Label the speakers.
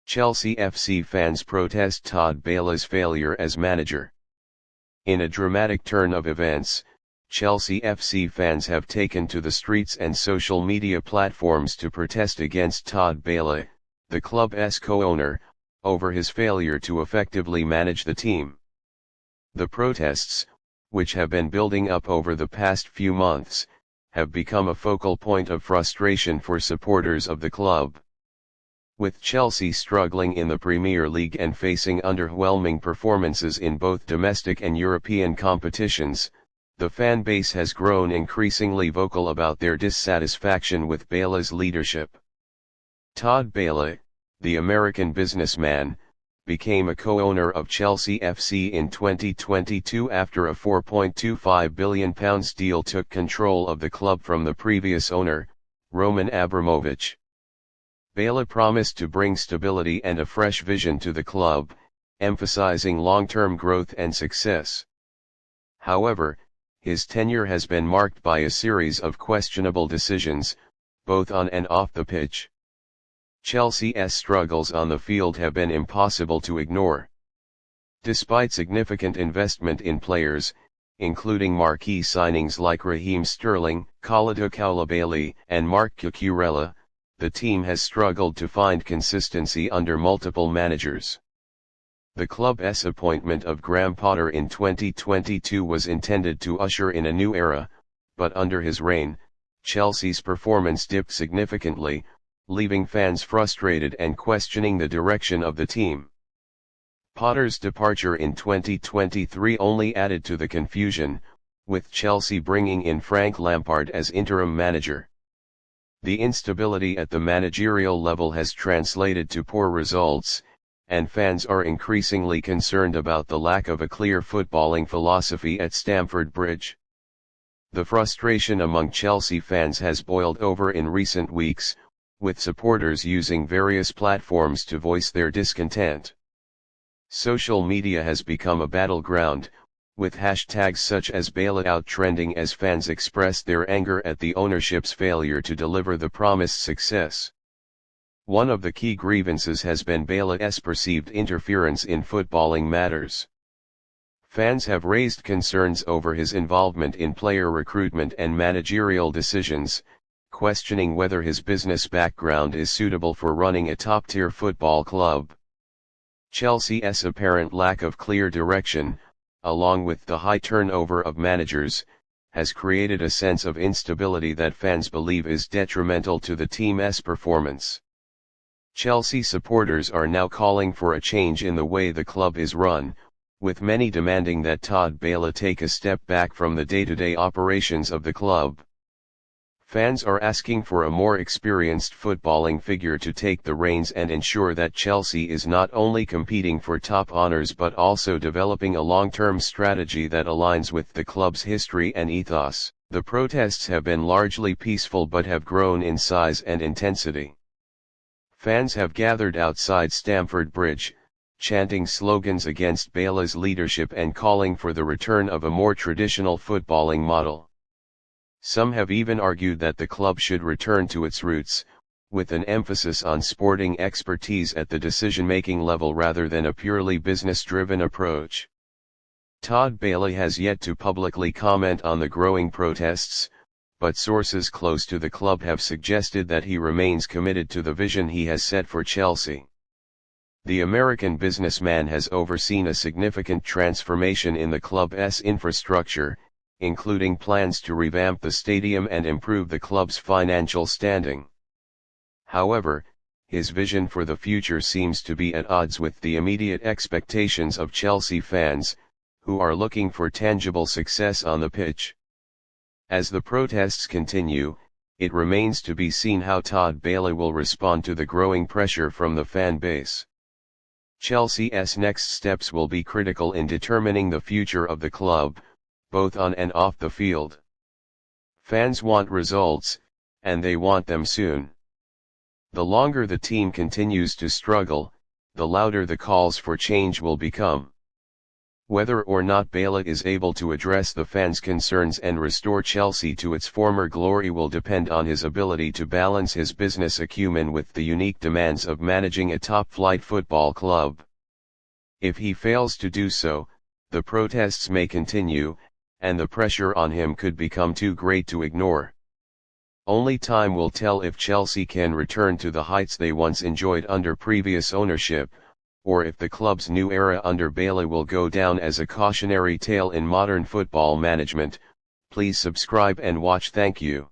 Speaker 1: Chelsea FC fans protest Todd Boehly's failure as manager. In a dramatic turn of events, Chelsea FC fans have taken to the streets and social media platforms to protest against Todd Boehly, the club's co-owner, over his failure to effectively manage the team. The protests, which have been building up over the past few months, have become a focal point of frustration for supporters of the club. With Chelsea struggling in the Premier League and facing underwhelming performances in both domestic and European competitions, the fan base has grown increasingly vocal about their dissatisfaction with Boehly's leadership. Todd Boehly, the American businessman, became a co-owner of Chelsea FC in 2022 after a £4.25 billion deal took control of the club from the previous owner, Roman Abramovich. Boehly promised to bring stability and a fresh vision to the club, emphasizing long-term growth and success. However, his tenure has been marked by a series of questionable decisions, both on and off the pitch. Chelsea's struggles on the field have been impossible to ignore. Despite significant investment in players, including marquee signings like Raheem Sterling, Kalidou Koulibaly, and Marc Cucurella, the team has struggled to find consistency under multiple managers. The club's appointment of Graham Potter in 2022 was intended to usher in a new era, but under his reign, Chelsea's performance dipped significantly, leaving fans frustrated and questioning the direction of the team. Potter's departure in 2023 only added to the confusion, with Chelsea bringing in Frank Lampard as interim manager. The instability at the managerial level has translated to poor results, and fans are increasingly concerned about the lack of a clear footballing philosophy at Stamford Bridge. The frustration among Chelsea fans has boiled over in recent weeks, with supporters using various platforms to voice their discontent. Social media has become a battleground, with hashtags such as #BoehlyOut trending as fans express their anger at the ownership's failure to deliver the promised success. One of the key grievances has been Boehly's perceived interference in footballing matters. Fans have raised concerns over his involvement in player recruitment and managerial decisions, questioning whether his business background is suitable for running a top-tier football club. Chelsea's apparent lack of clear direction, along with the high turnover of managers, has created a sense of instability that fans believe is detrimental to the team's performance. Chelsea supporters are now calling for a change in the way the club is run, with many demanding that Todd Boehly take a step back from the day-to-day operations of the club. Fans are asking for a more experienced footballing figure to take the reins and ensure that Chelsea is not only competing for top honours but also developing a long-term strategy that aligns with the club's history and ethos. The protests have been largely peaceful but have grown in size and intensity. Fans have gathered outside Stamford Bridge, chanting slogans against Boehly's leadership and calling for the return of a more traditional footballing model. Some have even argued that the club should return to its roots, with an emphasis on sporting expertise at the decision-making level rather than a purely business-driven approach. Todd Boehly has yet to publicly comment on the growing protests, but sources close to the club have suggested that he remains committed to the vision he has set for Chelsea. The American businessman has overseen a significant transformation in the club's infrastructure, including plans to revamp the stadium and improve the club's financial standing. However, his vision for the future seems to be at odds with the immediate expectations of Chelsea fans, who are looking for tangible success on the pitch. As the protests continue, it remains to be seen how Todd Boehly will respond to the growing pressure from the fan base. Chelsea's next steps will be critical in determining the future of the club, both on and off the field. Fans want results, and they want them soon. The longer the team continues to struggle, the louder the calls for change will become. Whether or not Boehly is able to address the fans' concerns and restore Chelsea to its former glory will depend on his ability to balance his business acumen with the unique demands of managing a top-flight football club. If he fails to do so, the protests may continue, and the pressure on him could become too great to ignore. Only time will tell if Chelsea can return to the heights they once enjoyed under previous ownership, or if the club's new era under Boehly will go down as a cautionary tale in modern football management. Please subscribe and watch. Thank you.